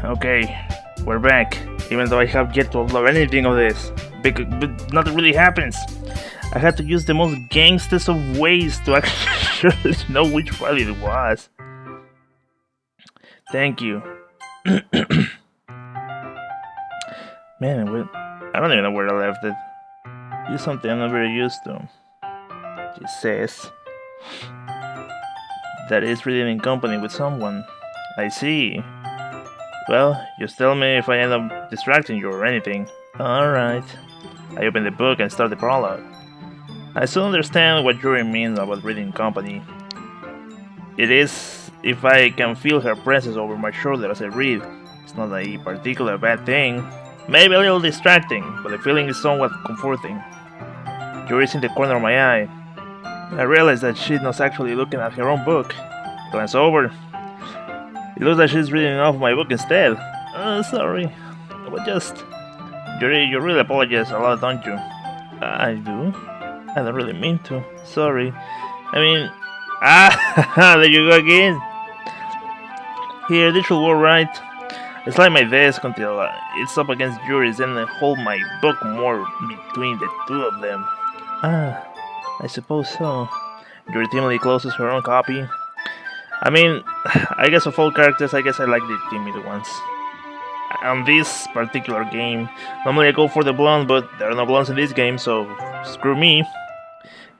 Okay, we're back. Even though I have yet to upload anything of this, but nothing really happens. I had to use the most gangsters of ways to actually know which file it was. Thank you. Man, I don't even know where I left it. It's something I'm not very used to. It says that it's reading in company with someone. I see. Well, just tell me if I end up distracting you or anything. Alright. I open the book and start the prologue. I still understand what Yuri means about reading company. It is if I can feel her presence over my shoulder as I read. It's not a particular bad thing. Maybe a little distracting, but the feeling is somewhat comforting. Yuri's in the corner of my eye. I realize that she's not actually looking at her own book. I glance over. It looks like she's reading off my book instead. Sorry. But you really apologize a lot, don't you? I do. I don't really mean to. Sorry. I mean... there you go again. Here, this should work right. I slide my desk until it's up against Yuri's and I hold my book more between the two of them. I suppose so. Yuri timidly closes her own copy. I mean, I guess of all characters, I guess I like the timid ones. On this particular game, normally I go for the blonde, but there are no blondes in this game, so screw me.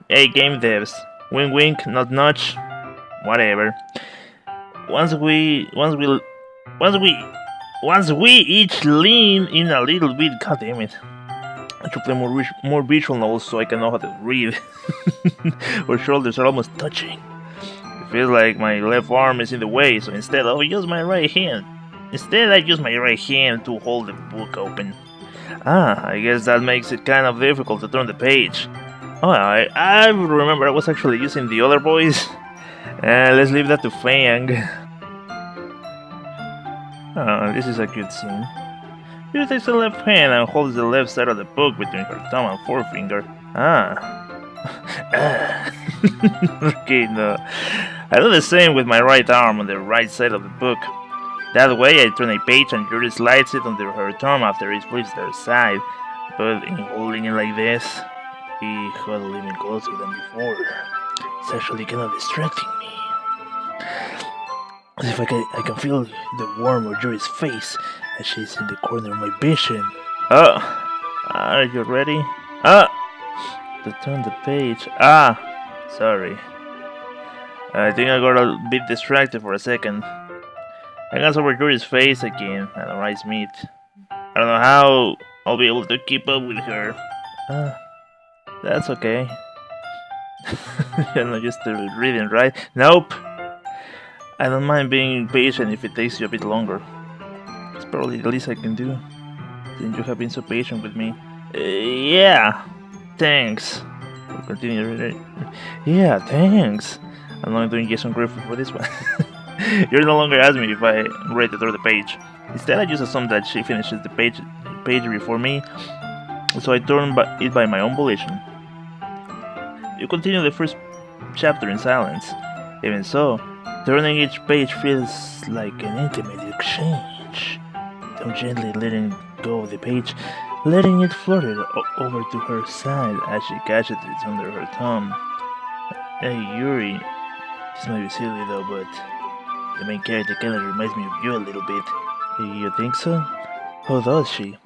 Hey, game devs. Wink wink, not nudge. Whatever. Once we each lean in a little bit, god damn it. I should play more visual novels so I can know how to read. Her shoulders are almost touching. It feels like my left arm is in the way, so instead I use my right hand. I use my right hand to hold the book open. I guess that makes it kind of difficult to turn the page. Oh, I remember I was actually using the other voice. Let's leave that to Fang. This is a cute scene. She takes the left hand and holds the left side of the book between her thumb and forefinger. Okay, no. I do the same with my right arm on the right side of the book. That way I turn a page and Yuri slides it under her thumb after it flips their side. But in holding it like this, we huddle even closer than before. It's actually kind of distracting me. As if I can feel the warmth of Yuri's face as she's in the corner of my vision. Are you ready? To turn the page. Sorry. I think I got a bit distracted for a second. I glance over Yuri's face again and our eyes meet. I don't know how I'll be able to keep up with her. That's okay. You're not used to reading, right? Nope. I don't mind being patient if it takes you a bit longer. It's probably the least I can do, since you have been so patient with me. Yeah, thanks. We'll continue. Yeah, thanks. I'm not doing Jason Griffin for this one. You're no longer asking me if I read it or the page. Instead, I just assume that she finishes the page before me, so I turn it by my own volition. You continue the first chapter in silence. Even so, turning each page feels like an intimate exchange. I'm gently letting go of the page, letting it flutter over to her side as she catches it under her thumb. Hey Yuri, this might be silly though, but the main character kinda reminds me of you a little bit. You think so? How does she?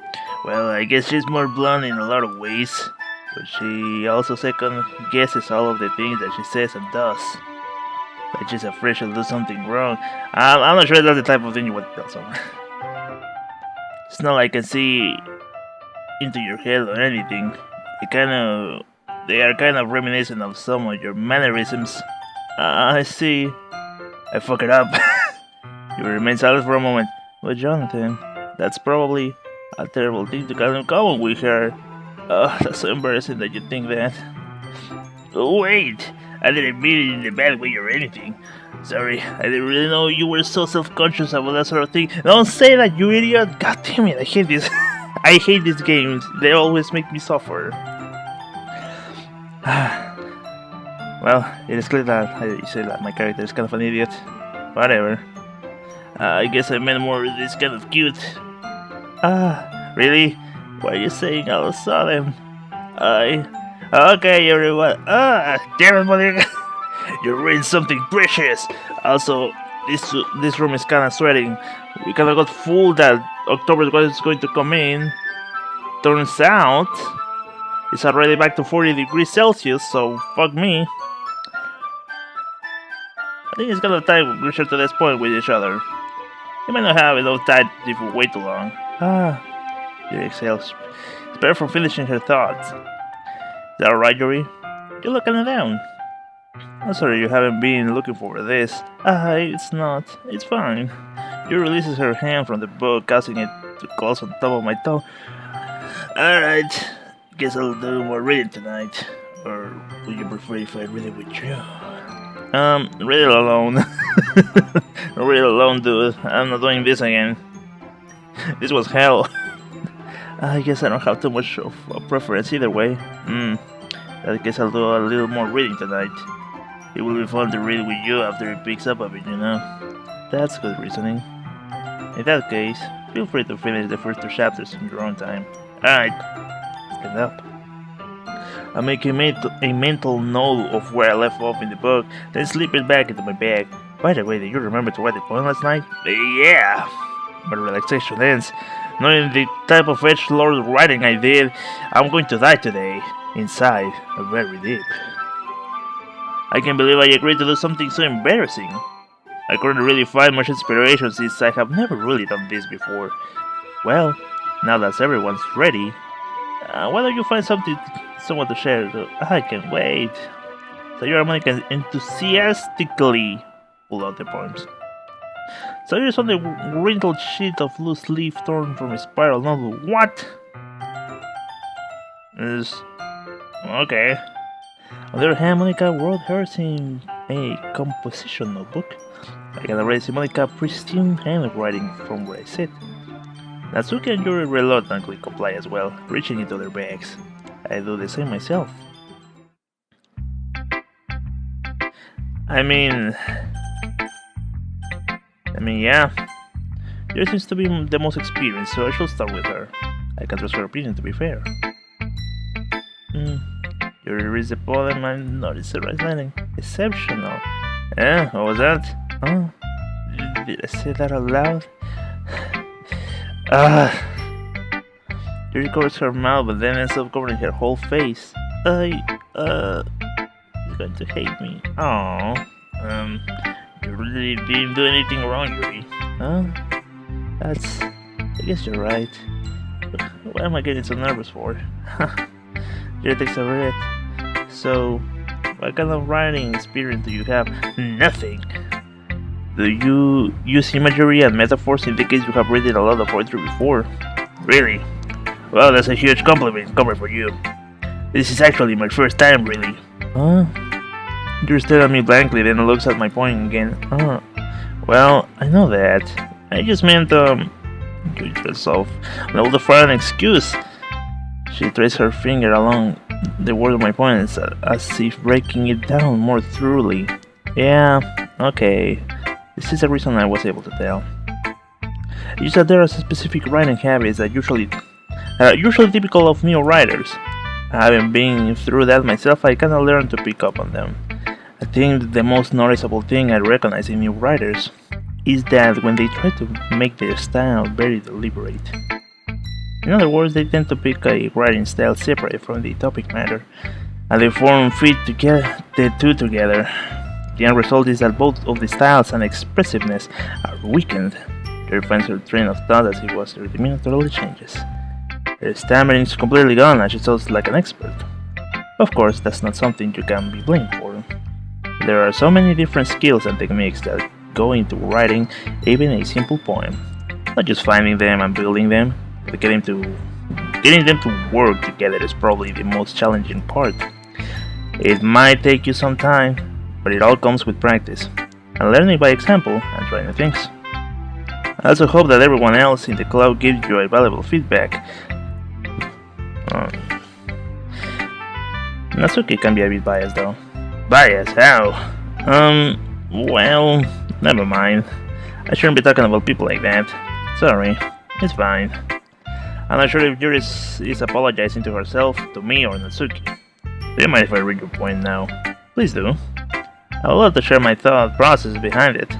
Well, I guess she's more blunt in a lot of ways, but she also second guesses all of the things that she says and does. Like she's afraid she'll do something wrong. I'm not sure that's the type of thing you would tell someone. It's not like I can see into your head or anything. They are kind of reminiscent of some of your mannerisms. I see. I fuck it up. You remain silent for a moment. But Jonathan, that's probably a terrible thing to have in common with her. That's so embarrassing that you think that. Wait, I didn't mean it in the bad way or anything. Sorry, I didn't really know you were so self-conscious about that sort of thing. Don't say that, you idiot! God damn it, I hate this. I hate these games. They always make me suffer. Well, it is clear that I say that my character is kind of an idiot. Whatever. I guess I meant more this kind of cute. Ah, really? Why are you saying all of a sudden? Okay, everyone. Damn it, mother. You ruined something precious. Also, this room is kind of sweating. We kind of got fooled that October was going to come in. Turns out, it's already back to 40 degrees Celsius, so fuck me. I think it's kind of time we reach to this point with each other. You might not have enough time if we wait too long. She exhales. It's better from finishing her thoughts. Is that alright, Yuri? You're looking down. I'm sorry you haven't been looking for this. It's not. It's fine. Yuri releases her hand from the book, causing it to close on top of my tongue. Alright. Guess I'll do more reading tonight. Or would you prefer if I read it with you? Read it alone. Read it alone, dude. I'm not doing this again. This was hell. I guess I don't have too much of a preference either way. I guess I'll do a little more reading tonight. It will be fun to read with you after it picks up a bit, you know? That's good reasoning. In that case, feel free to finish the first 2 chapters in your own time. Alright, stand up. I make a mental note of where I left off in the book, then slip it back into my bag. By the way, did you remember to write the poem last night? Yeah! My relaxation ends. Knowing the type of edgelord writing I did, I'm going to die today. Inside, very deep. I can't believe I agreed to do something so embarrassing. I couldn't really find much inspiration since I have never really done this before. Well, now that everyone's ready, why don't you find someone to share? I can't wait. So your harmonica enthusiastically pull out the poems. So here's on the wrinkled sheet of loose leaf torn from a spiral novel. What? Okay. On the other hand, Monica wrote hers in a composition notebook. I can already see Monica pristine handwriting from where I sit. Natsuki and Yuri reluctantly comply as well, reaching into their bags. I do the same myself. I mean, yeah. Yuri seems to be the most experienced, so I should start with her. I can trust her opinion to be fair. Yuri reads the poem and notices the right landing. Exceptional. What was that? Did I say that out loud? Yuri covers her mouth, but then ends up covering her whole face. He's going to hate me. You really didn't do anything wrong, Yuri. I guess you're right. What am I getting so nervous for? Yuri takes a breath. So, what kind of writing experience do you have? Nothing. Do you use imagery and metaphors in the case you have read a lot of poetry before? Really? Well, that's a huge compliment coming for you. This is actually my first time, really. Yuri stares at me blankly, then looks at my point again. Well, I know that. I just meant, Yuri herself. No, the for an excuse. She traced her finger along the word of my point as if breaking it down more thoroughly. Yeah, okay. This is the reason I was able to tell. You said there are specific writing habits that usually typical of new writers. Having been through that myself, I kinda learned to pick up on them. I think the most noticeable thing I recognize in new writers is that when they try to make their style very deliberate. In other words, they tend to pick a writing style separate from the topic matter, and they form fit to get the two together. The end result is that both of the styles and expressiveness are weakened. Yuri finds her train of thought as it was her demeanor totally changes. Her stammering is completely gone and she sounds like an expert. Of course, that's not something you can be blamed for. There are so many different skills and techniques that go into writing even a simple poem. Not just finding them and building them, but getting them to work together is probably the most challenging part. It might take you some time, but it all comes with practice, and learning by example and trying new things. I also hope that everyone else in the club gives you a valuable feedback. Natsuki can be a bit biased though. Biased? How? Well, never mind. I shouldn't be talking about people like that. Sorry, it's fine. I'm not sure if Yuri is apologizing to herself, to me, or Natsuki. Do you mind if I read your point now? Please do. I would love to share my thought process behind it.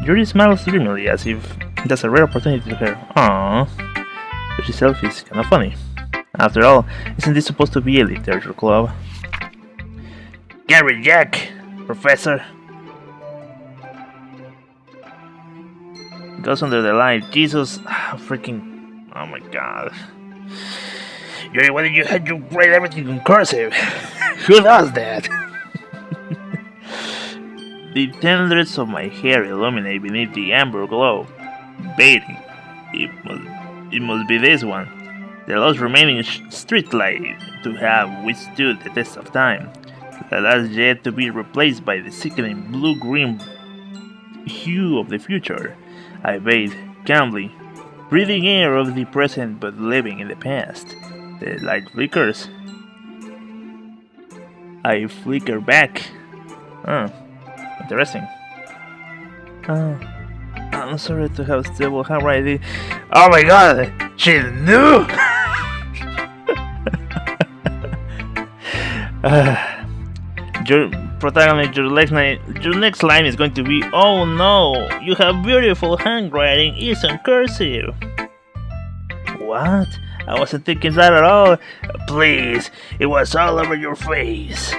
Yuri smiles dreamily as if that's a rare opportunity to her. Aww. Which itself is kinda funny. After all, isn't this supposed to be a literature club? Gary Jack, Professor. Goes under the light. Jesus, freaking, oh my god. Yuri, why did you have to write everything in cursive? Who does that? The tendrils of my hair illuminate beneath the amber glow. Baiting. It must be this one. The last remaining street light to have withstood the test of time. The last yet to be replaced by the sickening blue-green hue of the future. I bathe calmly, breathing air of the present but living in the past. The light flickers. I flicker back. Interesting. I'm sorry to have stable handwriting. Oh my god! She knew! Your protagonist, your next line is going to be, oh no, you have beautiful handwriting, it's in cursive. What? I wasn't thinking that at all. Please, it was all over your face.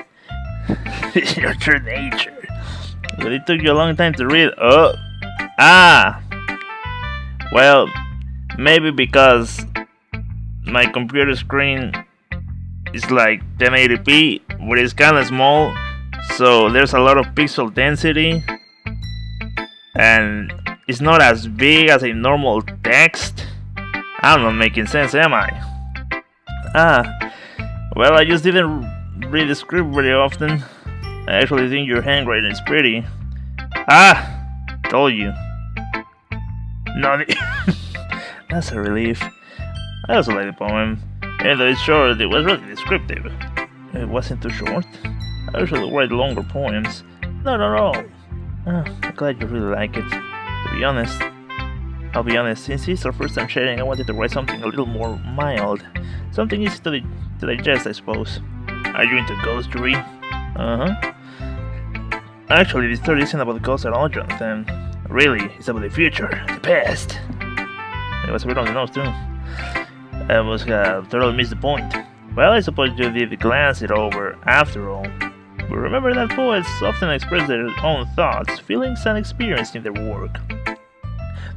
It's your true nature. But it took you a long time to read. Well, maybe because my computer screen is like 1080p, but it's kinda small, so there's a lot of pixel density, and it's not as big as a normal text. I'm not making sense, am I? Well, I just didn't read the script very often. I actually think your handwriting is pretty. Told you. No, that's a relief. I also like the poem. Even though it's short, it was really descriptive. It wasn't too short. I usually write longer poems. Not at all. I'm glad you really like it. I'll be honest, since it's our first time sharing, I wanted to write something a little more mild. Something easy to digest, I suppose. Are you into ghostery? Actually, this story isn't about ghosts at all, Jonathan. Really, it's about the future, the past. It was a bit on the nose, too. I must have totally missed the point. Well, I suppose you did glance it over, after all. But remember that poets often express their own thoughts, feelings, and experiences in their work.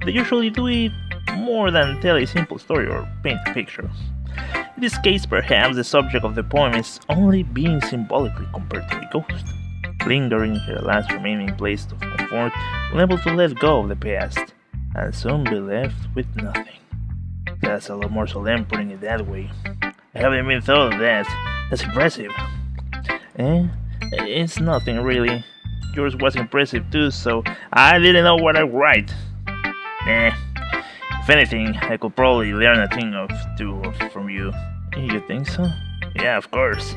They usually do it more than tell a simple story or paint a picture. In this case, perhaps the subject of the poem is only being symbolically compared to a ghost, lingering in her last remaining place of comfort, unable to let go of the past, and soon be left with nothing. That's a lot more solemn putting it that way. I haven't even thought of that. That's impressive. It's nothing really. Yours was impressive too, so I didn't know what I'd write. If anything, I could probably learn a thing or two from you. You think so? Yeah, of course.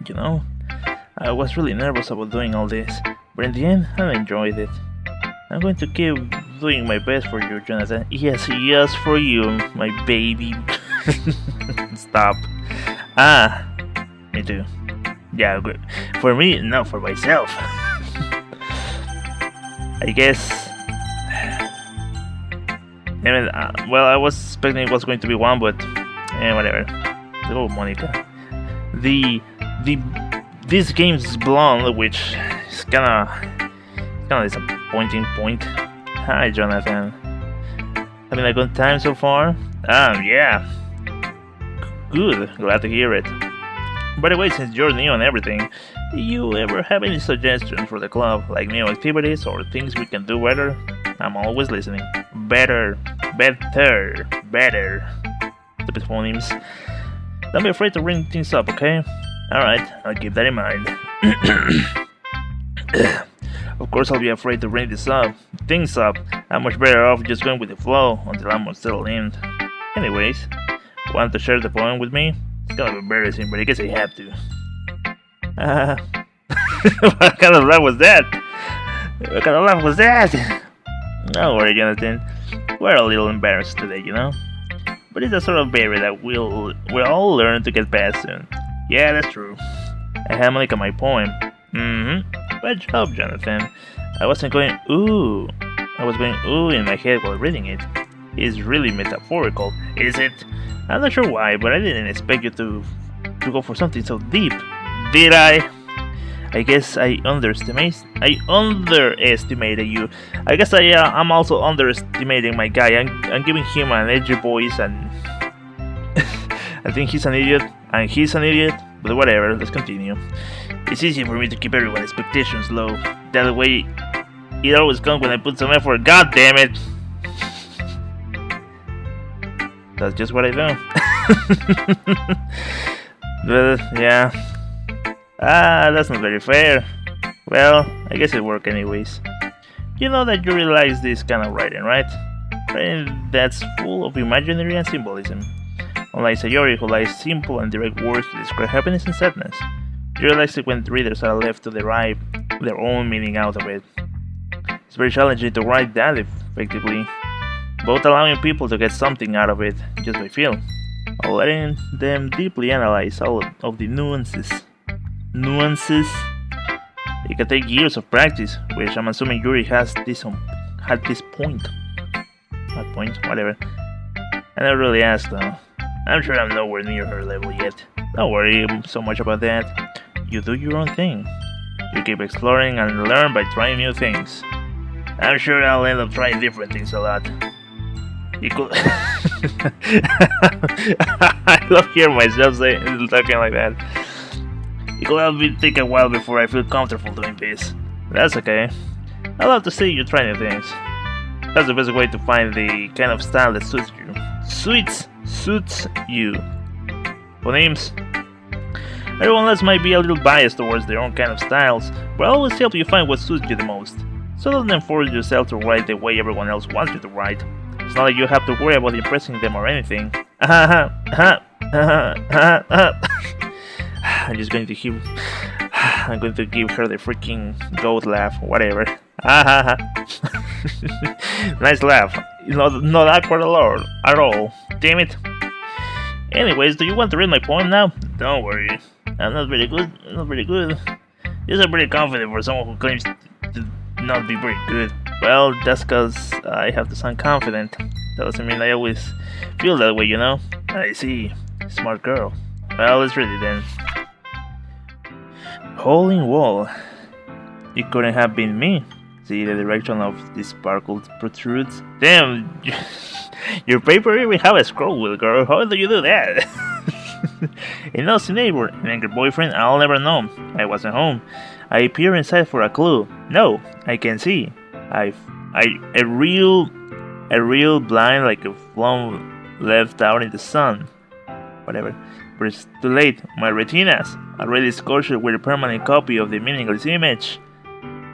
You know, I was really nervous about doing all this, but in the end, I enjoyed it. I'm going to keep doing my best for you, Jonathan. Yes, for you, my baby. Stop. Me too. Yeah, good. For me, not for myself. I guess. Well, I was expecting it was going to be one, but whatever. Oh, Monica. This game's blonde, which is kinda disappointing point. Hi, Jonathan. Having a good time so far? Yeah. Good. Glad to hear it. By the way, since you're new and everything, do you ever have any suggestions for the club, like new activities or things we can do better? I'm always listening. Better. Stupid phonemes. Don't be afraid to bring things up, okay? Alright, I'll keep that in mind. Of course I'll be afraid to bring things up. I'm much better off just going with the flow until I'm settled in. Anyways, want to share the poem with me? It's kind of embarrassing, but I guess I have to. What kind of laugh was that? What kind of laugh was that? Don't worry, Jonathan. We're a little embarrassed today, you know? But it's a sort of barrier that we'll all learn to get past soon. Yeah, that's true. I have Monica my poem. Good job, Jonathan. I was going ooh in my head while reading it. It's really metaphorical, is it? I'm not sure why, but I didn't expect you to go for something so deep. Did I? I guess I underestimated you. I guess I'm also underestimating my guy. I'm giving him an edgy voice, and I think he's an idiot, and he's an idiot. But whatever, let's continue. It's easy for me to keep everyone's expectations low. That way, it always comes when I put some effort. God damn it! That's just what I do. But yeah. That's not very fair. Well, I guess it worked anyways. You know that you realize this kind of writing, right? Writing that's full of imaginary and symbolism. Unlike Sayori, who likes simple and direct words to describe happiness and sadness, you realize it when readers are left to derive their own meaning out of it. It's very challenging to write that effectively, both allowing people to get something out of it just by feel, or letting them deeply analyze all of the nuances. It can take years of practice, which I'm assuming Yuri had this point. That point, whatever. I never really asked though. I'm sure I'm nowhere near her level yet. Don't worry so much about that. You do your own thing. You keep exploring and learn by trying new things. I'm sure I'll end up trying different things a lot. You could. I love hearing myself talking like that. It could have been take a while before I feel comfortable doing this. That's okay. I love to see you try new things. That's the best way to find the kind of style that suits you. Suits you. For names. Everyone else might be a little biased towards their own kind of styles, but I always help you find what suits you the most. So don't force yourself to write the way everyone else wants you to write. It's not like you have to worry about impressing them or anything. I'm just going to give her the freaking goat laugh, whatever. Nice laugh. Not awkward at all. Damn it. Anyways, do you want to read my poem now? Don't worry. I'm not very good. You're pretty confident for someone who claims to not be very good. Well, that's cause I have to sound confident. That doesn't mean I always feel that way, you know? I see. Smart girl. Well, let's read it then. Hole in wall. It couldn't have been me. See the direction of the sparkle protrudes. Damn, your paper even have a scroll wheel, girl. How do you do that? A nosy neighbor, an angry boyfriend, I'll never know. I wasn't home. I peer inside for a clue. No, I can see. A real blind like a flame left out in the sun. Whatever. But it's too late. My retinas already scorched with a permanent copy of the meaningless image.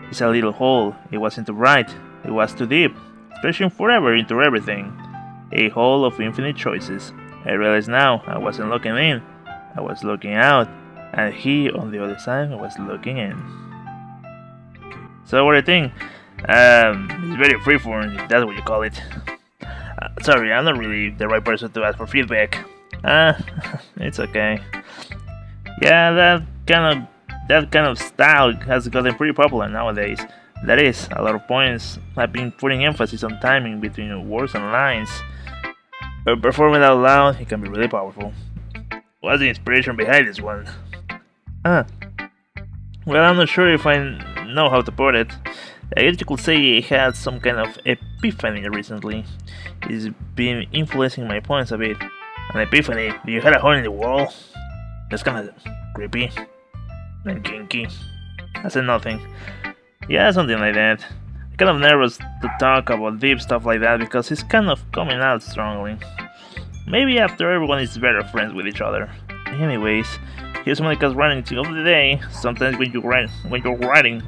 It's a little hole. It wasn't too bright. It was too deep, stretching forever into everything. A hole of infinite choices. I realize now I wasn't looking in. I was looking out, and he on the other side was looking in. So what do you think? It's very freeform, if that's what you call it. Sorry, I'm not really the right person to ask for feedback. It's okay. Yeah, that kind of style has gotten pretty popular nowadays. That is, a lot of poems have been putting emphasis on timing between words and lines. But performing out loud, it can be really powerful. What's the inspiration behind this one? Well, I'm not sure if I know how to put it. I guess you could say it had some kind of epiphany recently. It's been influencing my poems a bit. An epiphany? Do you had a hole in the wall? That's kind of creepy and kinky. I said nothing. Yeah, something like that. I'm kind of nervous to talk about deep stuff like that because it's kind of coming out strongly. Maybe after everyone is better friends with each other. Anyways, here's Monica's writing tip of the day. Sometimes when you're writing,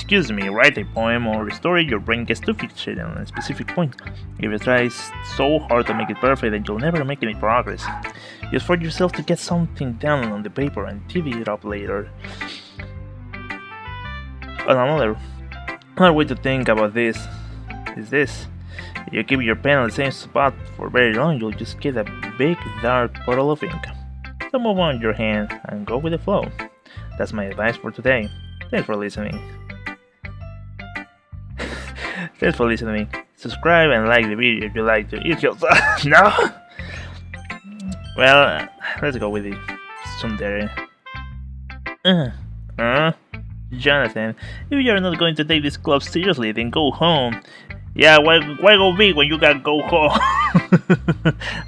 excuse me, write a poem or a story, your brain gets too fixated on a specific point. If you try so hard to make it perfect, then you'll never make any progress. Just force yourself to get something down on the paper and tidy it up later. Another way to think about this is this. If you keep your pen on the same spot for very long, you'll just get a big dark puddle of ink. So move on your hand and go with the flow. That's my advice for today. Thanks for listening. Thanks for listening. Subscribe and like the video if you like to eat yourself. No? Well, let's go with the tsundere. Jonathan, if you're not going to take this club seriously, then go home. Yeah, why go big when you gotta go home?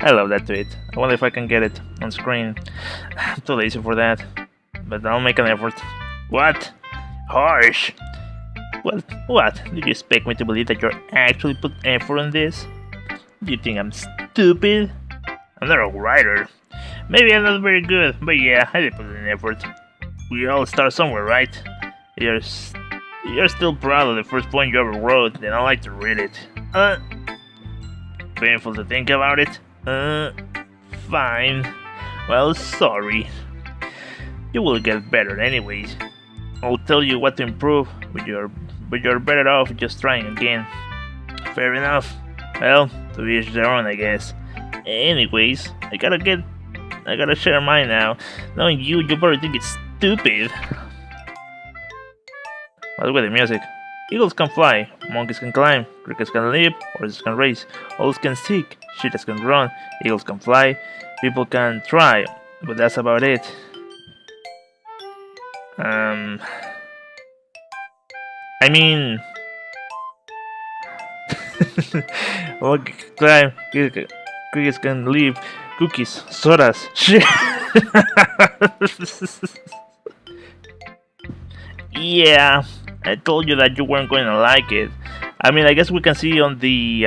I love that tweet. I wonder if I can get it on screen. I'm too lazy for that, but I'll make an effort. What? Harsh. What? Do you expect me to believe that you're actually put effort on this? Do you think I'm stupid? I'm not a writer. Maybe I'm not very good, but yeah, I did put in effort. We all start somewhere, right? You're still proud of the first poem you ever wrote, then I like to read it. Painful to think about it? Fine. Well, sorry. You will get better anyways. I'll tell you what to improve, but you're better off just trying again. Fair enough. Well, to each their own, I guess. Anyways, I gotta share mine now. Knowing you probably think it's stupid. What's with the music? Eagles can fly, monkeys can climb, crickets can leap, horses can race, owls can seek, cheetahs can run, eagles can fly, people can try, but that's about it. I mean... monkeys can climb, crickets can leap, cookies, sodas, shit. Yeah, I told you that you weren't going to like it. I mean, I guess we can see on the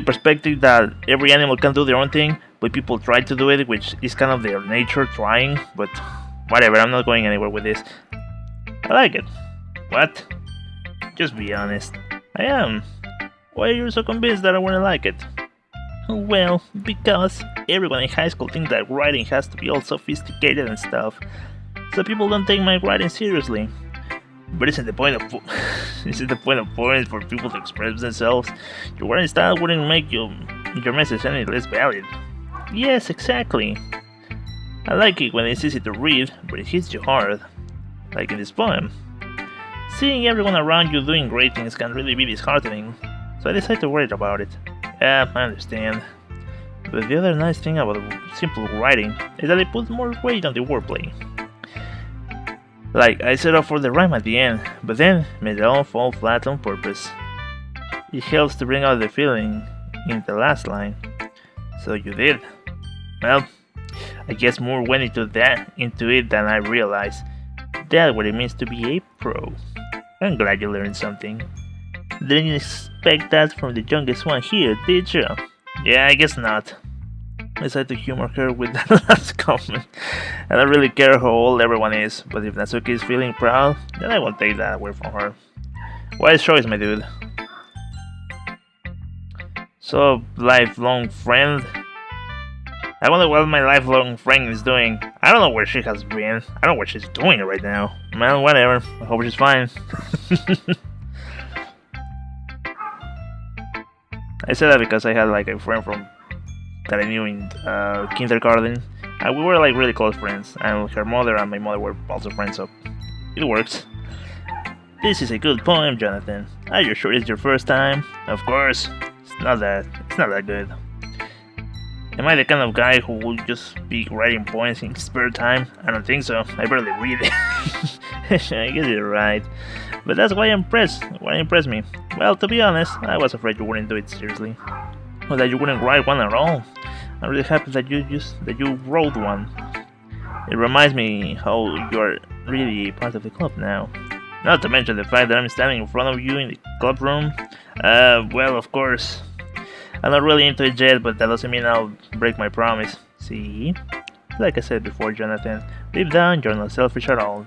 perspective that every animal can do their own thing, but people try to do it, which is kind of their nature, trying. But whatever, I'm not going anywhere with this. I like it. What? Just be honest. I am. Why are you so convinced that I wouldn't like it? Well, because everyone in high school thinks that writing has to be all sophisticated and stuff. So people don't take my writing seriously. But isn't the point of poems for people to express themselves? Your writing style wouldn't make your message any less valid. Yes, exactly. I like it when it's easy to read, but it hits you hard. Like in this poem. Seeing everyone around you doing great things can really be disheartening, so I decided to write about it. Yeah, I understand. But the other nice thing about simple writing is that it puts more weight on the wordplay. Like, I set up for the rhyme at the end, but then made it all fall flat on purpose. It helps to bring out the feeling in the last line. So you did. Well, I guess more went into it than I realized. That's what it means to be a pro. I'm glad you learned something. Didn't expect that from the youngest one here, did you? Yeah, I guess not. I decided to humor her with that last comment. I don't really care how old everyone is, but if Natsuki is feeling proud, then I won't take that away from her. Wise choice, my dude. So, lifelong friend? I wonder what my lifelong friend is doing. I don't know where she has been. I don't know what she's doing right now. Man, whatever. I hope she's fine. I said that because I had like a friend that I knew in kindergarten, and we were like really close friends, and her mother and my mother were also friends, so it works. This is a good poem, Jonathan. Are you sure it's your first time? Of course. It's not that good. Am I the kind of guy who will just be writing poems in spare time? I don't think so. I barely read it. I guess you're right. But that's why impressed me. Well, to be honest, I was afraid you wouldn't do it seriously. Or that you wouldn't write one at all. I'm really happy that you wrote one. It reminds me how you're really part of the club now. Not to mention the fact that I'm standing in front of you in the club room. Well, of course. I'm not really into it yet, but that doesn't mean I'll break my promise. See? Like I said before, Jonathan, deep down you're not selfish at all.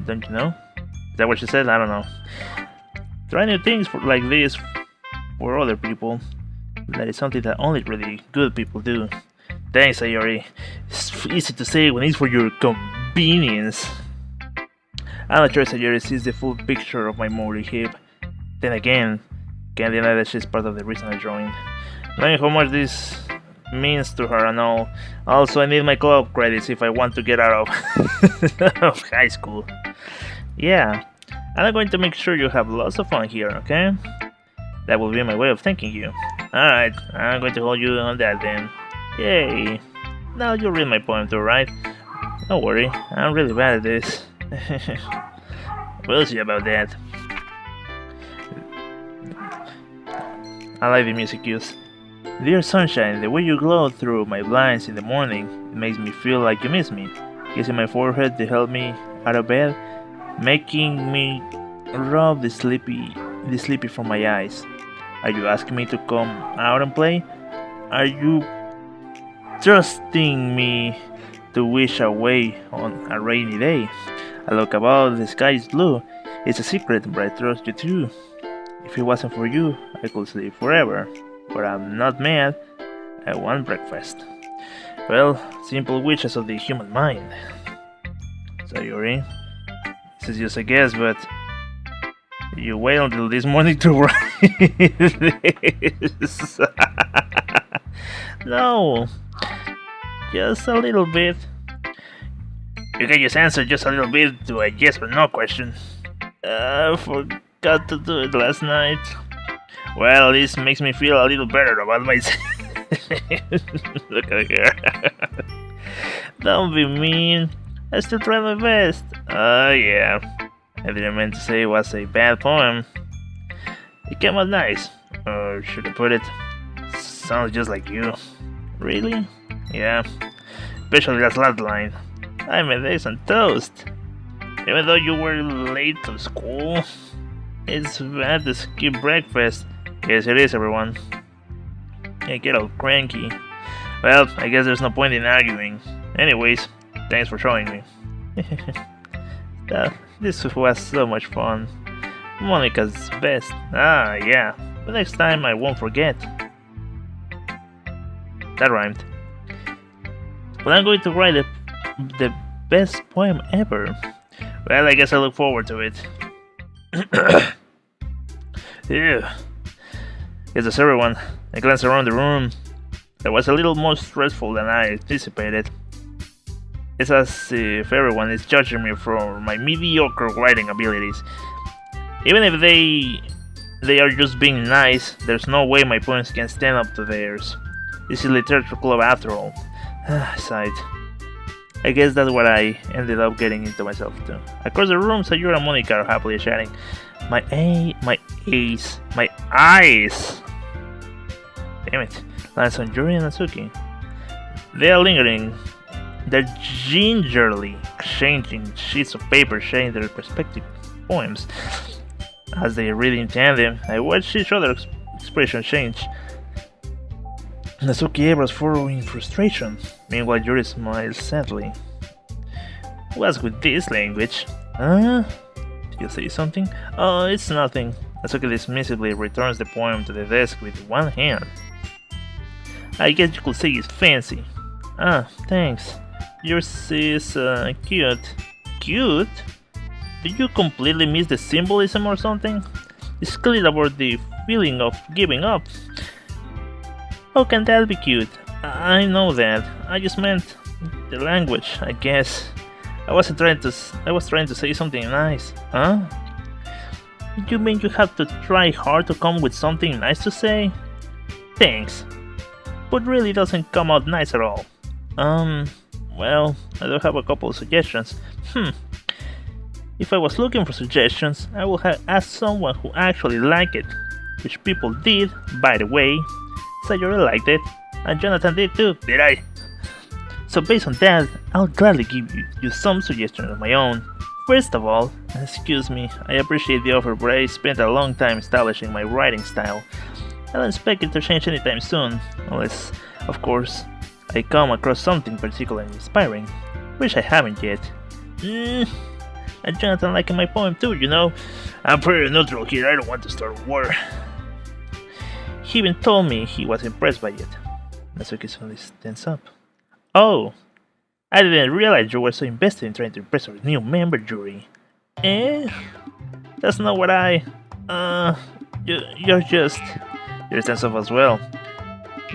Don't you know? Is that what she said? I don't know. Try new things like this for other people. That is something that only really good people do. Thanks, Sayori. It's easy to say when it's for your convenience. I'm not sure Sayori sees the full picture of my motorhip. Then again, can't deny that she's part of the reason I joined. Knowing how much this means to her and all. Also, I need my club credits if I want to get out of high school. Yeah, and I'm going to make sure you have lots of fun here, okay? That will be my way of thanking you. Alright, I'm going to hold you on that then. Yay! Now you read my poem too, right? Don't worry, I'm really bad at this. We'll see about that. I like the music cues. Dear sunshine, the way you glow through my blinds in the morning, it makes me feel like you miss me. Kissing my forehead to help me out of bed, making me rub the sleepy from my eyes. Are you asking me to come out and play? Are you trusting me to wish away on a rainy day? I look above, the sky is blue. It's a secret, but I trust you too. If it wasn't for you, I could sleep forever. But I'm not mad. I want breakfast. Well, simple wishes of the human mind. Sayori, this is just a guess, but you wait until this morning to write this. No, just a little bit. You can just answer just a little bit to a yes or no question. I forgot to do it last night. Well, this makes me feel a little better about myself. Look at her. Don't be mean. I still try my best. Yeah. I didn't mean to say it was a bad poem. It came out nice. Or should I put it? Sounds just like you. Really? Yeah. Especially that last line. I made eggs on toast. Even though you were late to school. It's bad to skip breakfast. Yes, it is, everyone. I get all cranky. Well, I guess there's no point in arguing. Anyways, thanks for showing me. This was so much fun. Monica's best. Ah, yeah. But next time I won't forget. That rhymed. But I'm going to write the best poem ever. Well, I guess I look forward to it. Yeah. Yes, that's everyone. I glanced around the room. It was a little more stressful than I anticipated. It's as if everyone is judging me for my mediocre writing abilities. Even if they are just being nice, there's no way my poems can stand up to theirs. This is Literature Club after all. I sighed. I guess that's what I ended up getting into myself to. Across the room, Sayuri and Monica are happily chatting. My eyes! Damn it. Lands on Yuri and Natsuki. They are lingering. They're gingerly exchanging sheets of paper sharing their respective poems. As they read in tandem, I watch each other's expression change. Natsuki Ebra's furrowing frustration. Meanwhile, Yuri smiles sadly. What's with this language? Huh? Did you say something? Oh, it's nothing. Natsuki dismissively returns the poem to the desk with one hand. I guess you could say it's fancy. Ah, thanks. Yours is cute. Cute? Did you completely miss the symbolism or something? It's clear about the feeling of giving up. How can that be cute? I know that. I just meant the language, I guess. I was trying to say something nice. Huh? You mean you have to try hard to come with something nice to say? Thanks. But really doesn't come out nice at all. Well, I do have a couple of suggestions. If I was looking for suggestions, I would have asked someone who actually liked it. Which people did, by the way. Sayori liked it, and Jonathan did too, did I? So based on that, I'll gladly give you some suggestions of my own. First of all, excuse me, I appreciate the offer, but I spent a long time establishing my writing style. I don't expect it to change anytime soon, unless, of course, I come across something particularly inspiring, which I haven't yet. And Jonathan liking my poem too, you know? I'm pretty neutral here, I don't want to start a war. He even told me he was impressed by it. Natsuki suddenly stands up. Oh, I didn't realize you were so invested in trying to impress our new member, Yuri. Eh? That's not what I... You're just... You're stands up as well.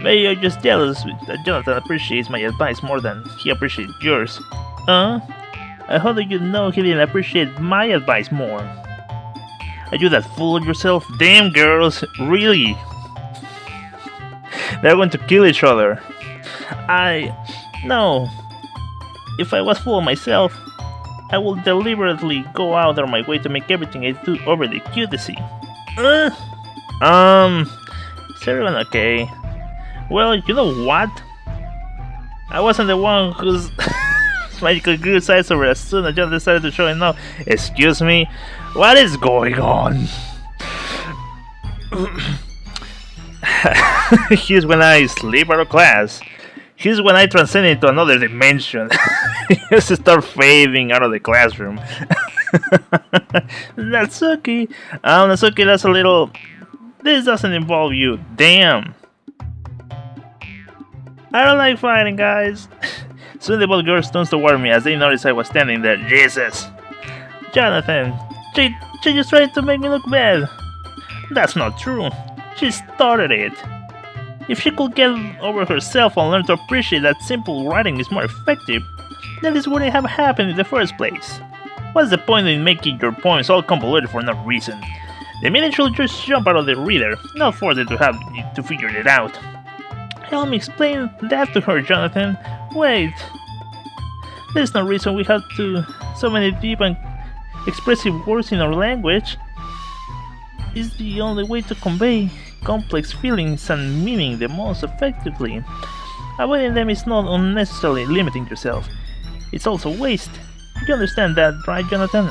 Maybe you're just jealous that Jonathan appreciates my advice more than he appreciates yours. How do you know he didn't appreciate my advice more? Are you that full of yourself? Damn girls, really? They're going to kill each other. No. If I was full of myself, I would deliberately go out of my way to make everything I do overly cutesy. Is everyone okay? Well, you know what? I wasn't the one whose magical grew size over as soon as John decided to show him now. Excuse me? What is going on? Here's when I sleep out of class. Here's when I transcend into another dimension. Just start fading out of the classroom. Natsuki. Natsuki, that's a little... This doesn't involve you. Damn. I don't like fighting, guys. Soon the both girls turns toward me as they noticed I was standing there. Jesus. Jonathan, she just tried to make me look bad. That's not true. She started it. If she could get over herself and learn to appreciate that simple writing is more effective, then this wouldn't have happened in the first place. What's the point in making your poems all convoluted for no reason? The meaning should just jump out of the reader, not force them to have to figure it out. Help me explain that to her, Jonathan. Wait. There's no reason we have so many deep and expressive words in our language. It's the only way to convey complex feelings and meaning the most effectively. Avoiding them is not unnecessarily limiting yourself. It's also waste. You understand that, right, Jonathan?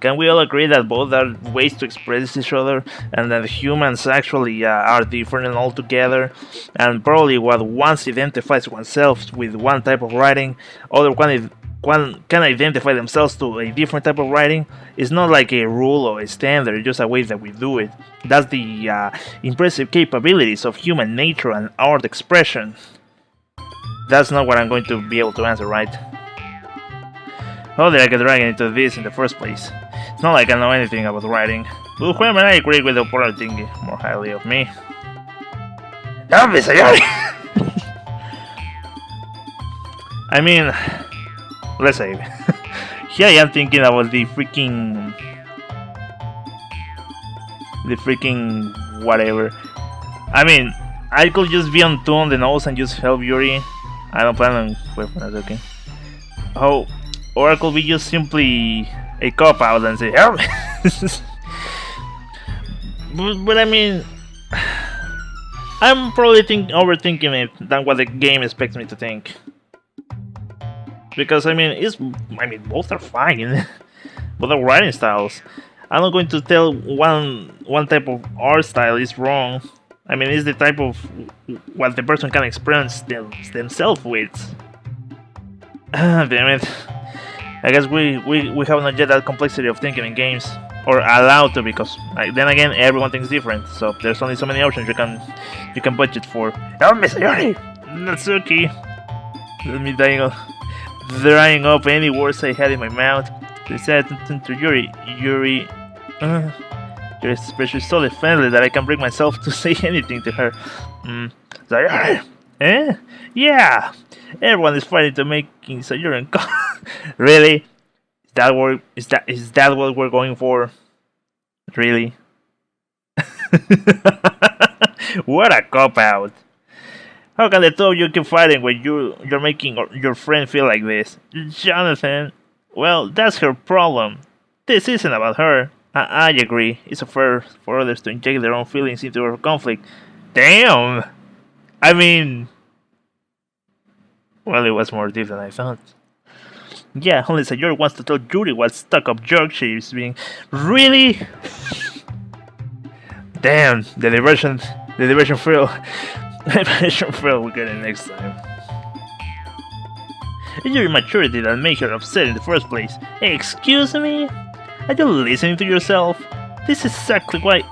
Can we all agree that both are ways to express each other, and that humans actually are different altogether, and probably what once identifies oneself with one type of writing, other one can identify themselves to a different type of writing? It's not like a rule or a standard, it's just a way that we do it. That's the impressive capabilities of human nature and art expression. That's not what I'm going to be able to answer, right? How did I get dragged into this in the first place? It's not like I know anything about writing. But whoever I agree with the opponent thinking more highly of me. I mean, let's say, here I am thinking about the freaking whatever. I mean, I could just be on two on the nose and just help Yuri. I don't plan on weapons, okay. Oh, or I could be just simply a cop out and say help. but I mean, I'm probably overthinking it than what the game expects me to think. Because I mean, both are fine. Both are writing styles. I'm not going to tell one type of art style is wrong. I mean, it's the type of what the person can express themselves with. Damn it. I guess we have not yet that complexity of thinking in games, or allowed to, because then again everyone thinks different. So there's only so many options you can budget for. Oh, Mr. Yuri, Natsuki, let me drying up any words I had in my mouth. They said to Yuri, your expression is so defenseless that I can bring myself to say anything to her. Sayori, eh? Yeah. Everyone is fighting to making Sayori. Really? Is that what we're going for? Really? What a cop out! How can the two of you keep fighting when you're making your friend feel like this? Jonathan, well, that's her problem. This isn't about her. I agree. It's fair for others to inject their own feelings into our conflict. Damn! I mean... Well, it was more deep than I thought. Yeah, only Sayori wants to tell Yuri what stuck-up jerk she is being. Really? Damn, the diversion fail. The diversion fail, we'll get it next time. It's your immaturity that made her upset in the first place. Hey, excuse me? Are you listening to yourself? This is exactly why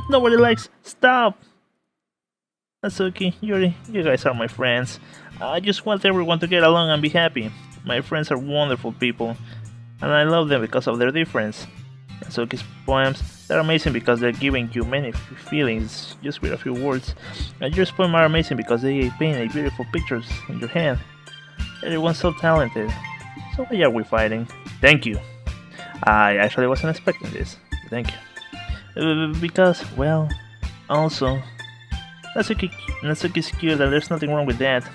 nobody likes. Stop! Natsuki, Yuri, you guys are my friends. I just want everyone to get along and be happy. My friends are wonderful people, and I love them because of their difference. Natsuki's poems, they're amazing because they're giving you many feelings just with a few words. And your poems are amazing because they paint beautiful pictures in your head. Everyone's so talented. So why are we fighting? Thank you. I actually wasn't expecting this. Thank you. Because, well, also, Natsuki's cute and there's nothing wrong with that.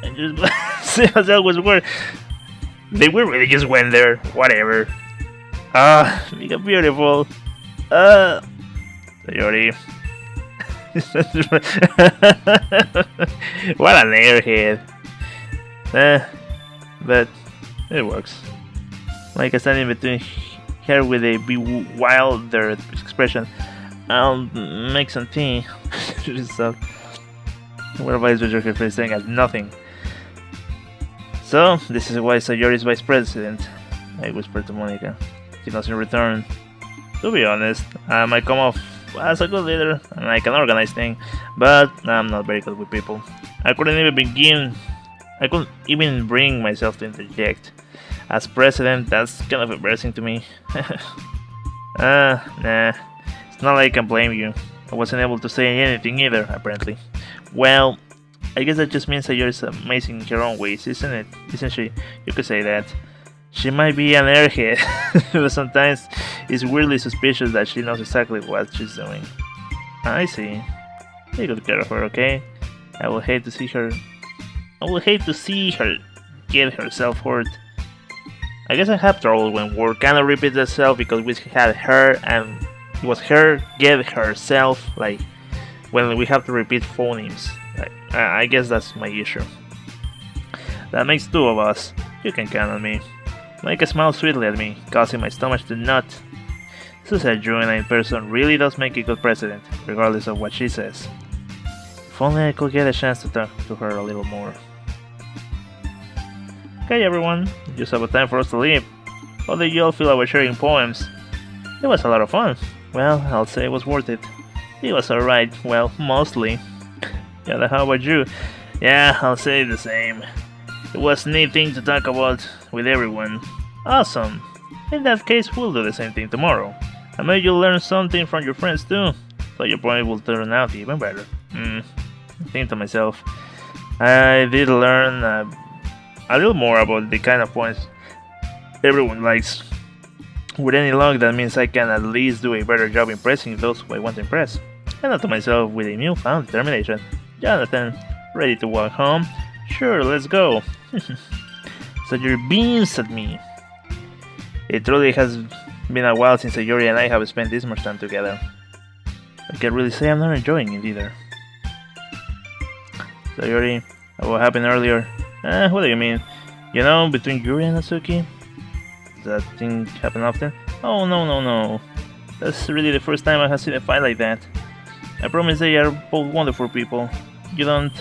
And just see as always were. They were really just went there. Whatever. You got beautiful. Sayori. What an airhead. But it works. Like I standing between her with a bewildered expression. I'll make some tea. So, what advice would your face saying as nothing? So, this is why Sayori is vice president. I whispered to Monica. She doesn't return. To be honest, I might come off as a good leader and I can organize things, but I'm not very good with people. I couldn't even bring myself to interject. As president, that's kind of embarrassing to me. Nah. It's not like I can blame you. I wasn't able to say anything either, apparently. Well, I guess that just means that you're amazing in her own ways, isn't it? Isn't she? You could say that. She might be an airhead, but sometimes it's weirdly suspicious that she knows exactly what she's doing. I see. Take good care of her, okay? I will hate to see her get herself hurt. I guess I have trouble when word cannot repeat itself because we had her and it was her get herself, like when we have to repeat phonemes. I guess that's my issue. That makes two of us. You can count on me. Mike smiled sweetly at me, causing my stomach to nut. Suicide Juina in person really does make a good president, regardless of what she says. If only I could get a chance to talk to her a little more. Okay everyone, just about time for us to leave. How did you all feel about sharing poems? It was a lot of fun. Well, I'll say it was worth it. It was alright, well, mostly. Yeah, how about you? Yeah, I'll say the same. It was a neat thing to talk about with everyone. Awesome. In that case, we'll do the same thing tomorrow. I maybe you'll learn something from your friends too. So your poem will turn out even better. I think to myself, I did learn a little more about the kind of poems everyone likes. With any luck, that means I can at least do a better job impressing those who I want to impress. And not to myself with a newfound determination. Jonathan, ready to walk home? Sure, let's go. So you're beams at me. It truly has been a while since Sayori and I have spent this much time together. I can't really say I'm not enjoying it either. Sayori, what happened earlier? What do you mean? You know, between Yuri and Natsuki? Does that thing happen often? Oh, no. That's really the first time I have seen a fight like that. I promise they are both wonderful people. You don't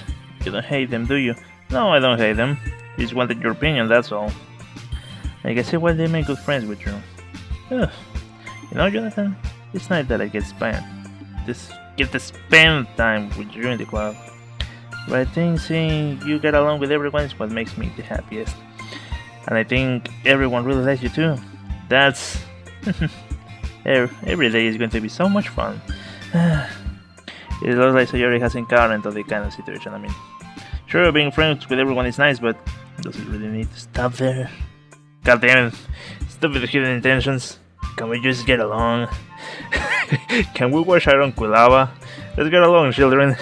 hate them, do you? No, I don't hate them. Just wanted your opinion, that's all. I can see why they make good friends with you. Ugh. You know, Jonathan, it's nice that I get to spend time with you in the club. But I think seeing you get along with everyone is what makes me the happiest. And I think everyone really likes you too. That's... every day is going to be so much fun. It looks like Sayori has encountered the kind of situation I'm in. Sure, being friends with everyone is nice, but does it really need to stop there? God damn it. Stop with the hidden intentions. Can we just get along? Can we watch Iron Kulava? Let's get along, children.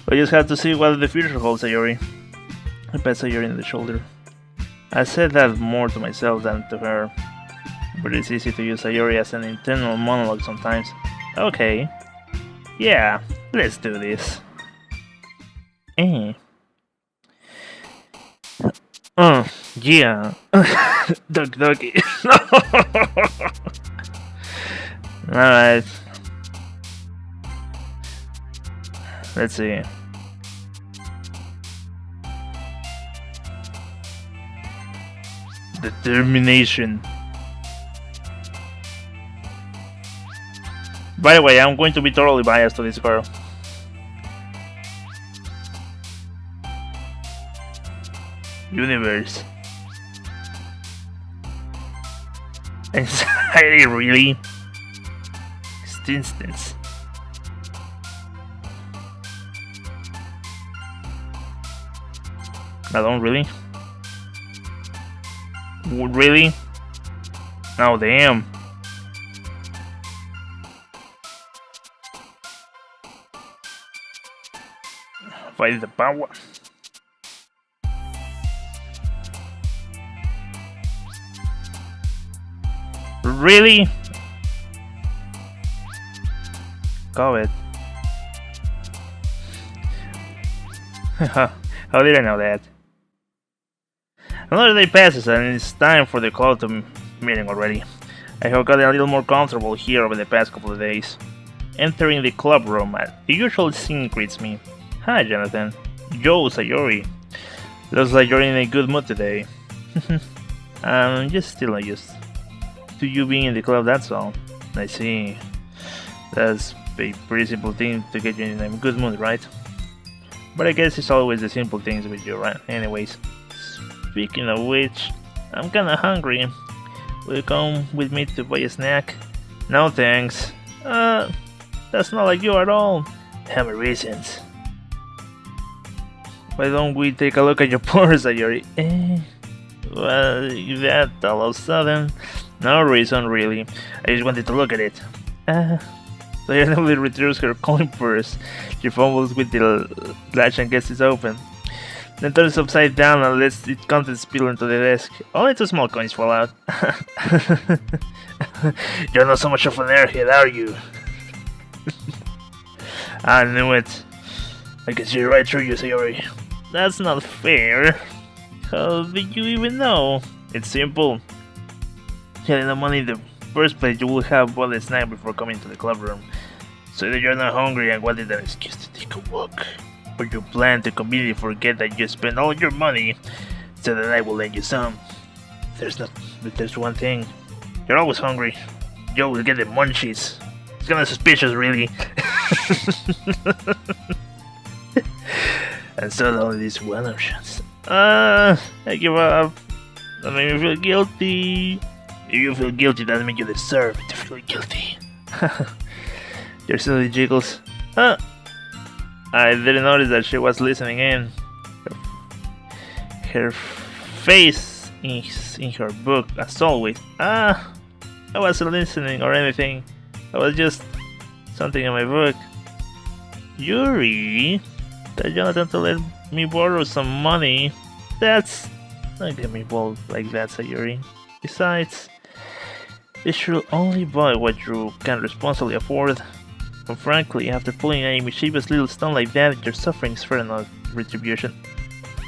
We just have to see what the future holds, Sayori. I pat Sayori in the shoulder. I said that more to myself than to her, but it's easy to use Sayori as an internal monologue sometimes. Okay. Yeah, let's do this. Yeah. Doki Doki. Alright. Let's see. Determination. By the way, I'm going to be totally biased to this girl. Universe. Anxiety, really? Instance. I don't really. Really? Oh damn. Fight the power. Really? COVID. How did I know that? Another day passes and it's time for the call to meeting already. I have gotten a little more comfortable here over the past couple of days. Entering the club room, the usual scene greets me. Hi, Jonathan. Yo, Sayori. Looks like you're in a good mood today. I'm just still not used to you being in the club, that's all. I see. That's a pretty simple thing to get you in a good mood, right? But I guess it's always the simple things with you, right? Anyways, speaking of which, I'm kinda hungry. Will you come with me to buy a snack? No thanks. That's not like you at all. Have my reasons. Why don't we take a look at your purse, Sayori? Well, that all of a sudden. No reason, really. I just wanted to look at it. Sayori nearly retrieves her coin purse. She fumbles with the latch and gets it open. Then turns upside down and lets its contents spill into the desk. Only 2 small coins fall out. You're not so much of an airhead, are you? I knew it. I can see right through you, Sayori. That's not fair. How did you even know? It's simple. Getting the money in the first place, you will have bought a snack before coming to the club room. So that you're not hungry and wanted an excuse to take a walk. Or you plan to completely forget that you spent all your money, so that I will lend you some. There's one thing. You're always hungry. You always get the munchies. It's kinda suspicious, really. And so only these one options. I give up. That made me feel guilty. If you feel guilty, that means you deserve to feel guilty. Your silly jiggles. I didn't notice that she was listening in. Her face is in her book, as always. I wasn't listening or anything. I was just something in my book. Yuri, tell Jonathan to let me borrow some money. That's not get me involved like that, Sayori. Besides, you should only buy what you can responsibly afford. And frankly, after pulling a mischievous little stunt like that, your suffering is fair enough retribution.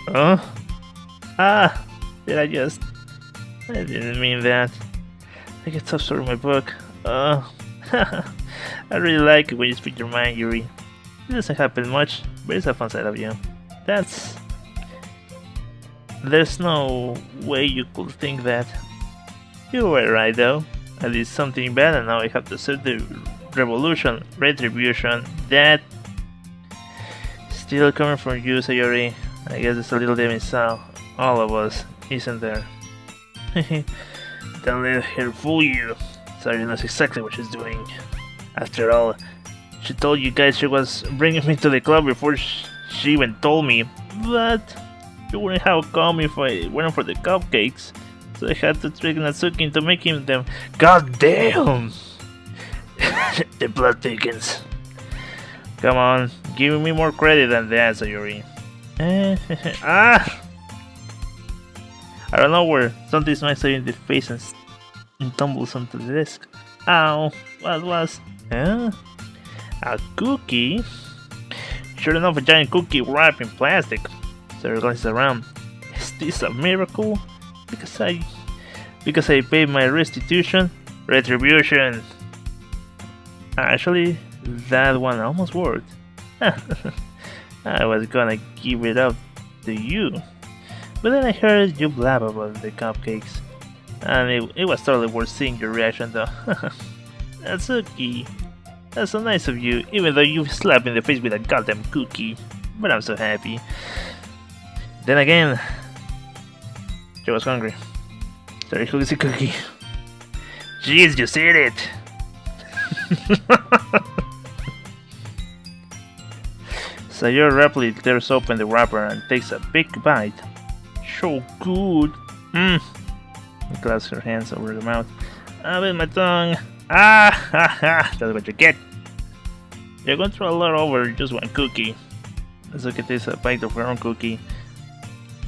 Did I just... I didn't mean that. I get so sorry in my book. I really like it when you speak your mind, Yuri. It doesn't happen much, but it's a fun side of you. There's no way you could think that. You were right though. I did something bad and now I have to serve the retribution. That still coming from you, Sayori. I guess it's a little bit inside all of us, isn't there? Don't let her fool you. Sayori knows exactly what she's doing. After all, she told you guys she was bringing me to the club before she even told me. But you wouldn't have come if I weren't for the cupcakes. So I had to trick Natsuki into making them. God damn! The blood thickens. Come on, give me more credit than that, Sayori. I don't know where something smacks her in the face and tumbles onto the desk. Ow, what was? A cookie? Sure enough, a giant cookie wrapped in plastic. Sarah glances around. Is this a miracle? Because I paid my retribution. Actually, that one almost worked. I was gonna give it up to you, but then I heard you blab about the cupcakes. And it was totally worth seeing your reaction though. Natsuki, that's so nice of you, even though you slapped me in the face with a goddamn cookie. But I'm so happy. Then again, I was hungry. Sorry, who is a cookie? Jeez, you said it! Sayori rapidly tears open the wrapper and takes a big bite. So good! Mmm! Clasps her hands over her mouth. Ah, with my tongue! Ah! Ha ha! That's what you get! You're going through a lot over just one cookie. Natsuki takes a bite of her own cookie.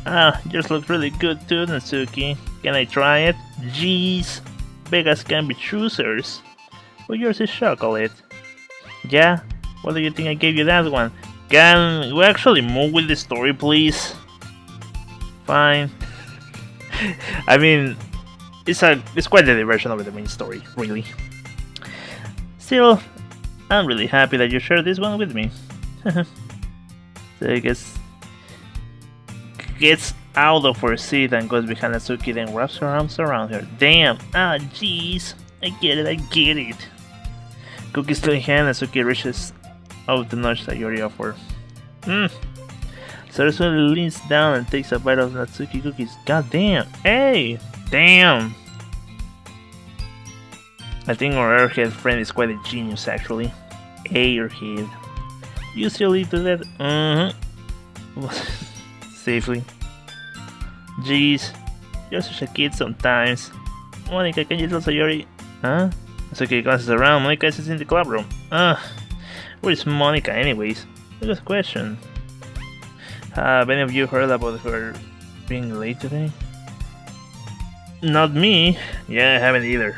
Ah, yours looks really good too, Natsuki. Can I try it? Jeez! Beggars can be choosers. But yours is chocolate. Yeah? What do you think I gave you that one? Can we actually move with the story, please? Fine. I mean, it's quite a diversion over the main story, really. Still, I'm really happy that you shared this one with me. So I guess gets out of her seat and goes behind Natsuki, then wraps her arms around her. Damn! Ah, jeez! I get it. Cookie still in hand, Natsuki reaches out to nudge Sayori off her. Sarasuri leans down and takes a bite of Natsuki cookies. God damn! Hey! Damn! I think our airhead friend is quite a genius, actually. Airhead. You still eat to that? Safely. Jeez, you're such a kid sometimes. Monica, can you tell Sayori? Huh? Natsuki glances around. Monica is in the club room. Where is Monica, anyways? Good question. Have any of you heard about her being late today? Not me. Yeah, I haven't either.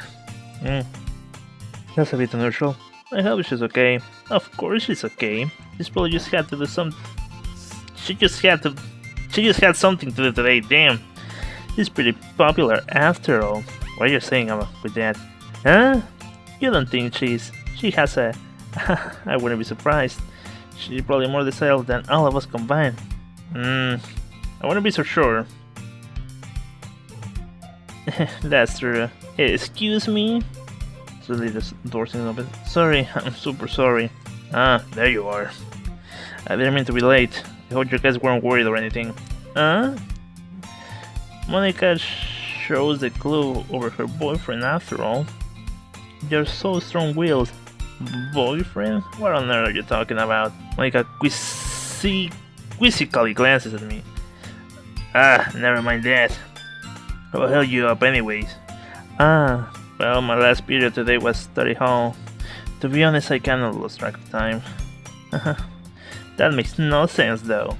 That's a bit unusual. I hope she's okay. Of course she's okay. She's probably just had to do some. She just had something to do today. Damn. She's pretty popular after all. What are you saying with that? Huh? You don't think she has a... I wouldn't be surprised. She's probably more desirable than all of us combined. I wouldn't be so sure. That's true. Hey, excuse me? Suddenly the door's open. Sorry, I'm super sorry. Ah, there you are. I didn't mean to be late. I hope you guys weren't worried or anything. Monica shows the clue over her boyfriend after all. You're so strong-willed. Boyfriend? What on earth are you talking about? Monica quizzically glances at me. Ah, never mind that. What held you up anyways? Well, my last period today was study hall. To be honest, I kinda lost track of time. That makes no sense though.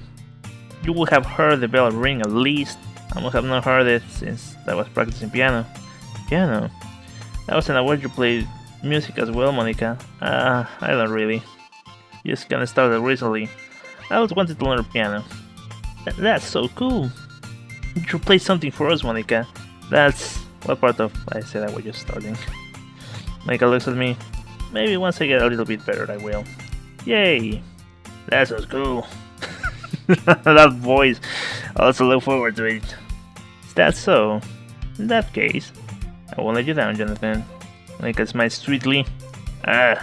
You would have heard the bell ring at least. I must have not heard it since I was practicing piano. Piano? I wasn't aware you played music as well, Monica. I don't really. Just kinda started recently. I always wanted to learn piano. That's so cool. You should play something for us, Monica. That's what part of I said I was just starting. Monica looks at me. Maybe once I get a little bit better, I will. Yay! That sounds cool. That voice. I also look forward to it. Is that so? In that case, I won't let you down, Jonathan. Monica smiles sweetly. I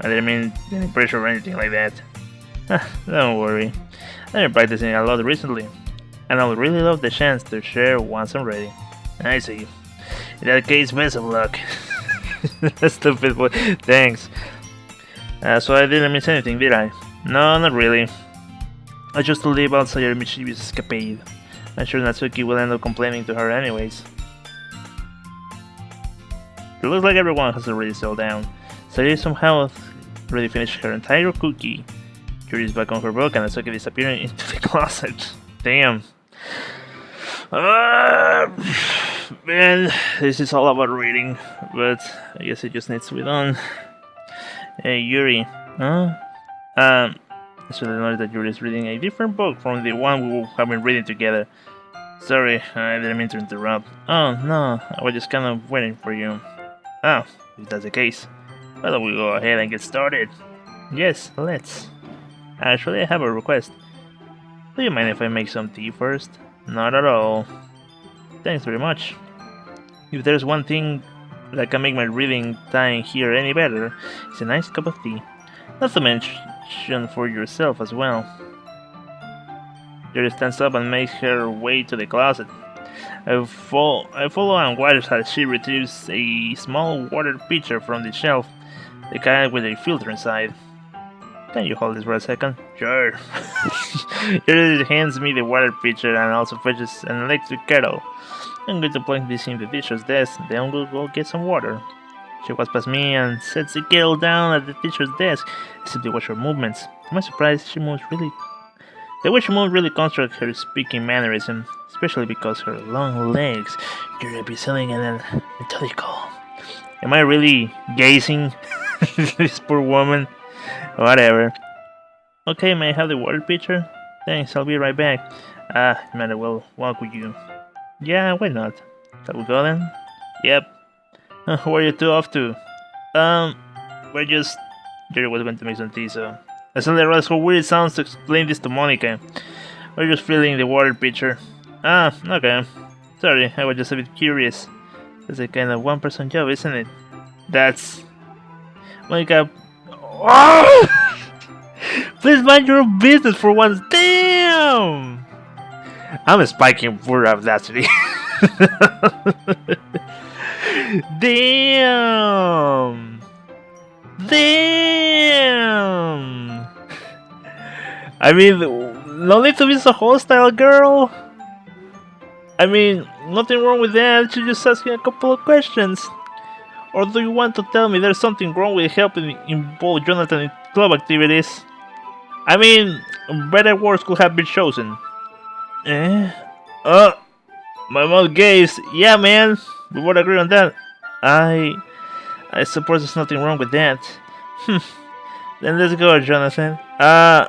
didn't mean any pressure or anything like that. Don't worry. I've been practicing a lot recently, and I would really love the chance to share once I'm ready. I see. In that case, best of luck. Stupid boy. Thanks. So I didn't miss anything, did I? No, not really. I just told you about Sayori Michibi's escapade. I'm sure Natsuki will end up complaining to her anyways. It looks like everyone has already settled down. Sayori somehow already finished her entire cookie. Yuri is back on her book and Natsuki disappearing into the closet. Damn. Man, this is all about reading, but I guess it just needs to be done. Hey, Yuri. Huh? I should have noticed that Yuri is reading a different book from the one we have been reading together. Sorry, I didn't mean to interrupt. Oh, no, I was just kind of waiting for you. Oh, if that's the case, why don't we go ahead and get started? Yes, let's. Actually, I have a request. Do you mind if I make some tea first? Not at all. Thanks very much. If there's one thing that can make my reading time here any better, it's a nice cup of tea. Not to mention for yourself as well. Jerry stands up and makes her way to the closet. I follow and watch as she retrieves a small water pitcher from the shelf, the kind with a filter inside. Can you hold this for a second? Sure. Jerry hands me the water pitcher and also fetches an electric kettle. I'm going to plug this in the teacher's desk, then we'll go get some water. She walks past me and sets the kettle down at the teacher's desk. I simply watch her movements. To my surprise, the way she moves really constructs her speaking mannerism, especially because her long legs are representing an methodical. Am I really gazing this poor woman? Whatever. Okay, may I have the water pitcher? Thanks, I'll be right back. Might as well walk with you. Yeah, why not? Shall we go then? Yep. Where are you two off to? We're just... Jerry was going to make some tea, so... I suddenly realized how weird it sounds to explain this to Monica. We're just filling the water pitcher. Okay. Sorry, I was just a bit curious. That's a kind of one-person job, isn't it? That's... Monica... Oh! Please mind your own business for once. Damn! I'm spiking for audacity. Damn! Damn! I mean, no need to be so hostile, girl. I mean, nothing wrong with that. She's just asking a couple of questions. Or do you want to tell me there's something wrong with helping involve Jonathan in club activities? I mean, better words could have been chosen. My mouth gazed. Yeah, man, we would agree on that. I suppose there's nothing wrong with that. Then let's go, Jonathan. I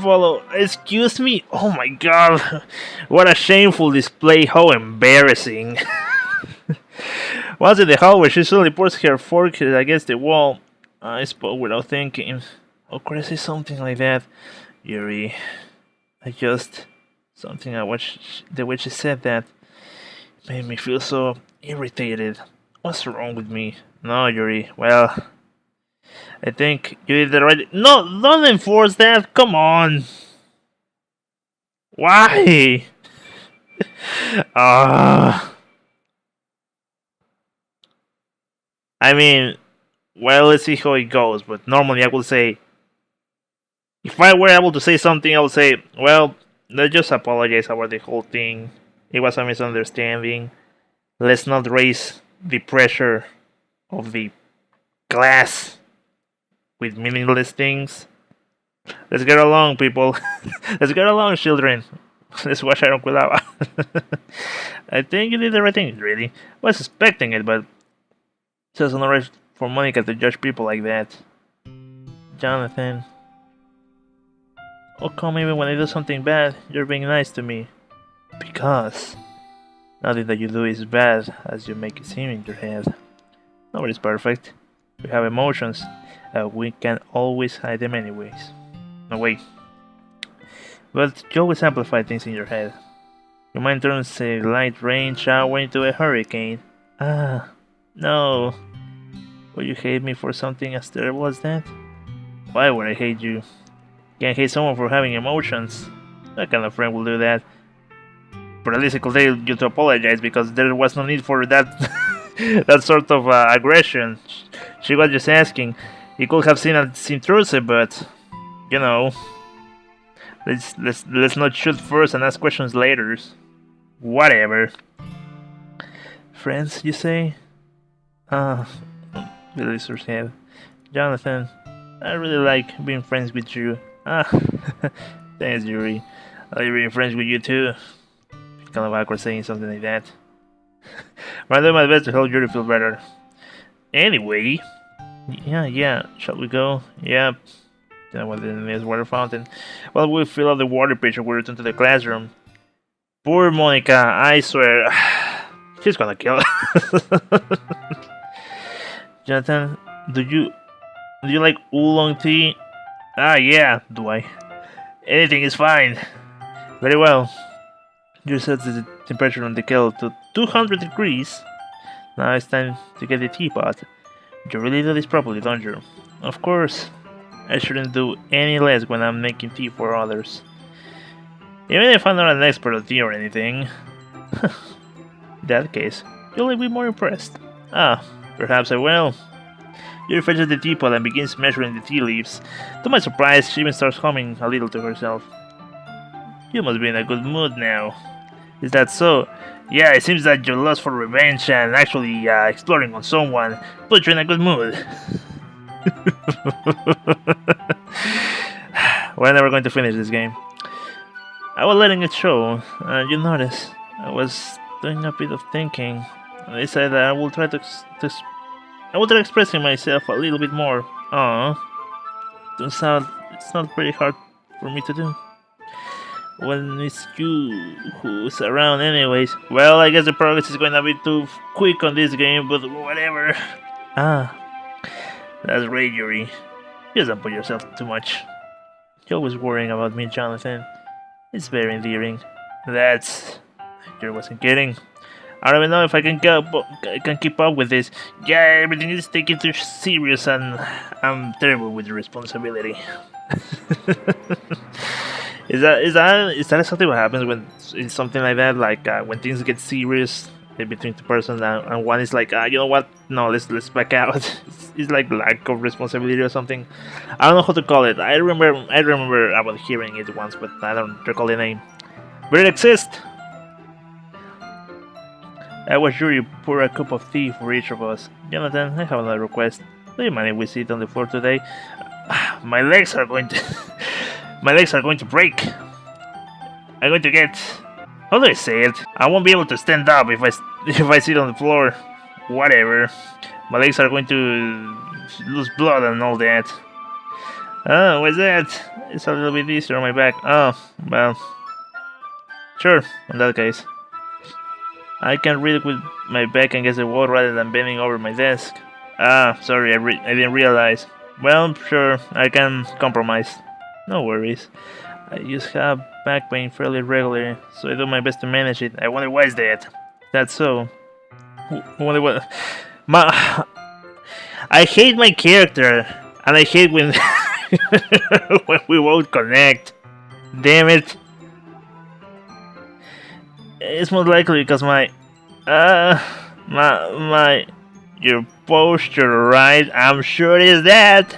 follow. Excuse me? Oh my god. What a shameful display. How embarrassing. Once in the hallway, she suddenly pours her fork against the wall. I spoke without thinking. Of course, I say something like that. Yuri. Something I watched. The way she said that made me feel so irritated. What's wrong with me? No, Yuri. Well, I think you did the right. No, don't enforce that. Come on. Why? I mean, well, let's see how it goes. But normally, I would say, if I were able to say something, I would say, well, let's just apologize about the whole thing. It was a misunderstanding. Let's not raise the pressure of the class with meaningless things. Let's get along, people. Let's get along, children. Let's watch Iron Kulava. I think you did the right thing, really. I was expecting it, but it doesn't right for Monica to judge people like that. Jonathan. How come even when I do something bad, you're being nice to me? Because nothing that you do is bad as you make it seem in your head. Nobody's perfect. We have emotions, and we can always hide them anyways. No way. But you always amplify things in your head. Your mind turns a light rain shower into a hurricane. No. Would you hate me for something as terrible as that? Why would I hate you? Can't hate someone for having emotions. That kind of friend will do that. But at least I could tell you to apologize because there was no need for that that sort of aggression. She was just asking. He could have seen it intrusive, but you know, let's not shoot first and ask questions later. Whatever. Friends, you say? The listener's head. Jonathan, I really like being friends with you. Thanks, Yuri. I like being friends with you too. Kind of awkward saying something like that. But I'm doing my best to help Yuri feel better. Anyway, yeah, shall we go? Yep. Then I went in the water fountain. While we fill up the water pitcher, we return to the classroom. Poor Monica, I swear. She's gonna kill her. Jonathan, do you like oolong tea? Yeah, do I? Anything is fine. Very well. You set the temperature on the kettle to 200 degrees. Now it's time to get the teapot. You really do this properly, don't you? Of course. I shouldn't do any less when I'm making tea for others. Even if I'm not an expert at tea or anything. In that case, you'll be more impressed. Ah, perhaps I will. Yuri fetches the teapot and begins measuring the tea leaves. To my surprise, she even starts humming a little to herself. You must be in a good mood now. Is that so? Yeah, it seems that your lust for revenge and actually exploring on someone put you in a good mood. We're never going to finish this game. I was letting it show, and you notice, I was doing a bit of thinking. I decided that I will try expressing myself a little bit more. Turns out it's not very hard for me to do. When it's you who's around anyways. Well, I guess the progress is going to be too quick on this game, but whatever. That's great, Yuri. Just don't put yourself too much. You're always worrying about me, Jonathan. It's very endearing. You wasn't kidding. I don't even know if I can keep up with this. Yeah, everything is taken too serious and I'm terrible with the responsibility. Is that exactly what happens when it's something like that? Like when things get serious between two persons and one is like, you know what? No, let's back out. It's like lack of responsibility or something. I don't know how to call it. I remember about hearing it once, but I don't recall the name. But it exists. I was sure you pour a cup of tea for each of us. Jonathan, I have another request. Do you mind if we sit on the floor today? My legs are going to break. I'm going to get... How do I say it? I won't be able to stand up if I sit on the floor. Whatever. My legs are going to lose blood and all that. Oh, what's that? It's a little bit easier on my back. Oh, well. Sure, in that case. I can read with my back against the wall rather than bending over my desk. Sorry, I didn't realize. Well, sure, I can compromise. No worries. I just have back pain fairly regularly, so I do my best to manage it. I wonder why is that? That's so. I wonder what. I hate my character, and I hate when when we won't connect. Damn it! It's most likely because your posture, right? I'm sure it is that.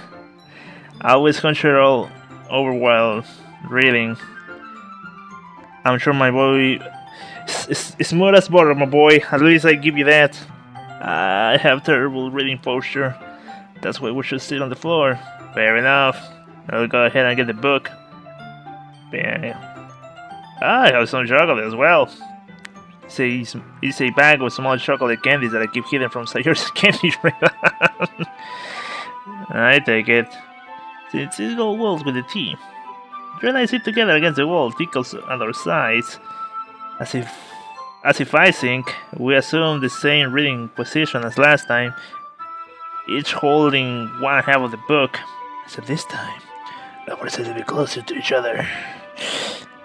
I always consider all over while reading. I'm sure my boy is smooth as butter, my boy. At least I give you that. I have terrible reading posture. That's why we should sit on the floor. Fair enough. I'll go ahead and get the book. Yeah. I have some chocolate as well. It's a bag of small chocolate candies that I keep hidden from Sayur's candy tray. I take it. Since it all wells with the tea. You and I sit together against the wall, tickles on our sides. As if I think, we assume the same reading position as last time, each holding one half of the book. Except this time, we're set to be closer to each other.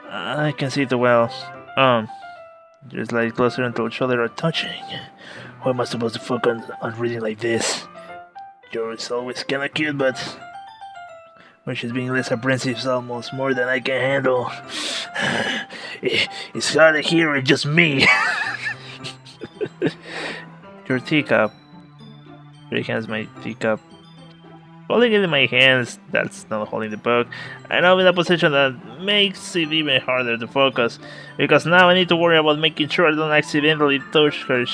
I can see it well. Just like closer until each other are touching. How am I supposed to focus on reading like this? Yours always kinda cute, but when she's being less apprehensive is almost more than I can handle. It's hard to hear it, just me. Your teacup. Your hands, my teacup. Holding it in my hands, that's not holding the book. I know I'm in a position that makes it even harder to focus, because now I need to worry about making sure I don't accidentally touch her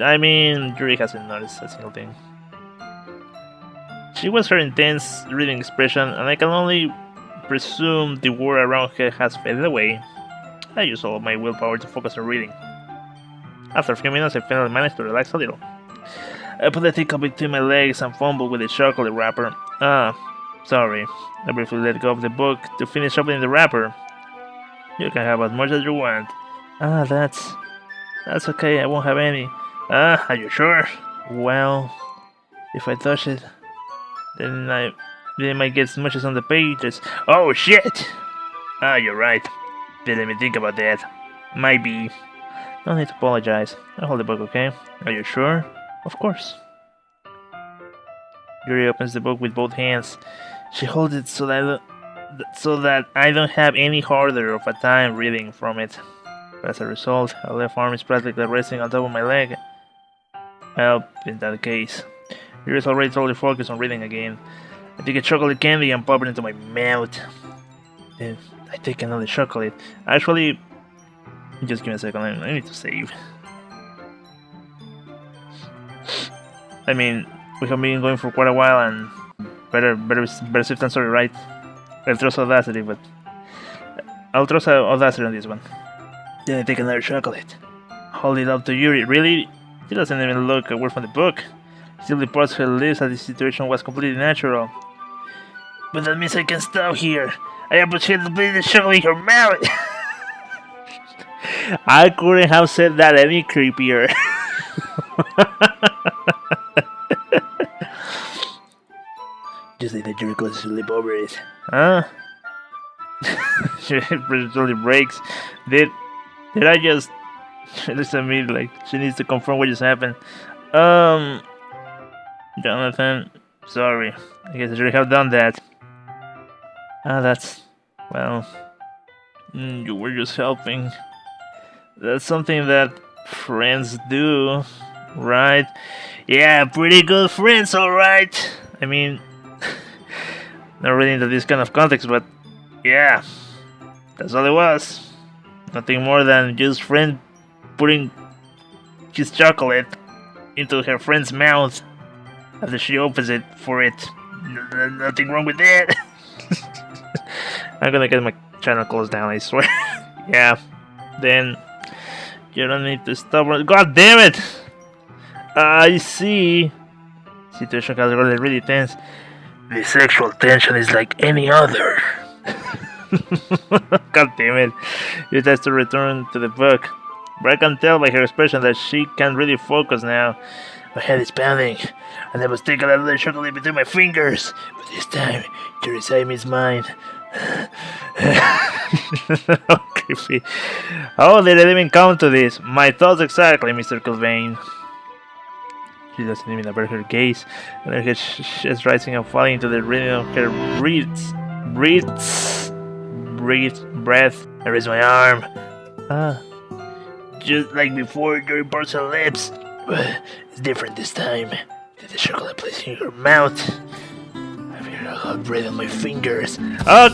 I mean, Yuri hasn't noticed a single thing. She was her intense reading expression, and I can only presume the world around her has faded away. I used all of my willpower to focus on reading. After a few minutes, I finally managed to relax a little. I put the teacup between my legs and fumbled with the chocolate wrapper. Sorry. I briefly let go of the book to finish opening the wrapper. You can have as much as you want. That's okay, I won't have any. Are you sure? Well, if I touch it, then I might get smudges on the pages. Oh shit! You're right. Didn't even think about that. Might be. No need to apologize. I'll hold the book, okay? Are you sure? Of course. Yuri opens the book with both hands. She holds it so that I don't have any harder of a time reading from it. But as a result, her left arm is practically resting on top of my leg. Well, in that case, Yuri's already totally focused on reading again. I take a chocolate candy and pop it into my mouth. Then I take another chocolate. Actually, just give me a second, I need to save. I mean, we have been going for quite a while and better safe than sorry, right? I'll trust Audacity, but I'll trust Audacity on this one. Then I take another chocolate. Hold it up to Yuri. Really? She doesn't even look a word from the book. Still departs her lips as the situation was completely natural. But that means I can stop here. I appreciate the bleeding the chocolate in her mouth. I couldn't have said that any creepier. Just like that Yuri closes her lip over it. Huh? She really breaks. Did I just... Looks at me like she needs to confirm what just happened. Jonathan, sorry. I guess I should have done that. That's... Well... you were just helping. That's something that friends do, right? Yeah, pretty good friends, alright. I mean... not really into this kind of context, but... yeah. That's all it was. Nothing more than just friend putting his chocolate into her friend's mouth after she opens it for it. Nothing wrong with that. I'm gonna get my channel closed down, I swear. Yeah. Then you don't need to stop. God damn it! I see. Situation has gotten really tense. The sexual tension is like any other. God damn it. She tries to return to the book, but I can tell by her expression that she can't really focus now. My head is pounding, and I was taking another chocolate between my fingers, but this time, Yuri's aim is mine. Creepy. How did I even come to this? My thoughts exactly, Mr. Culvain. She doesn't even avert her gaze, and her head is rising and falling into the rhythm of her breath. I raise my arm. Just like before, Yuri parts her lips. It's different this time. The chocolate placed in her mouth. I feel her hot breath on my fingers. Oh!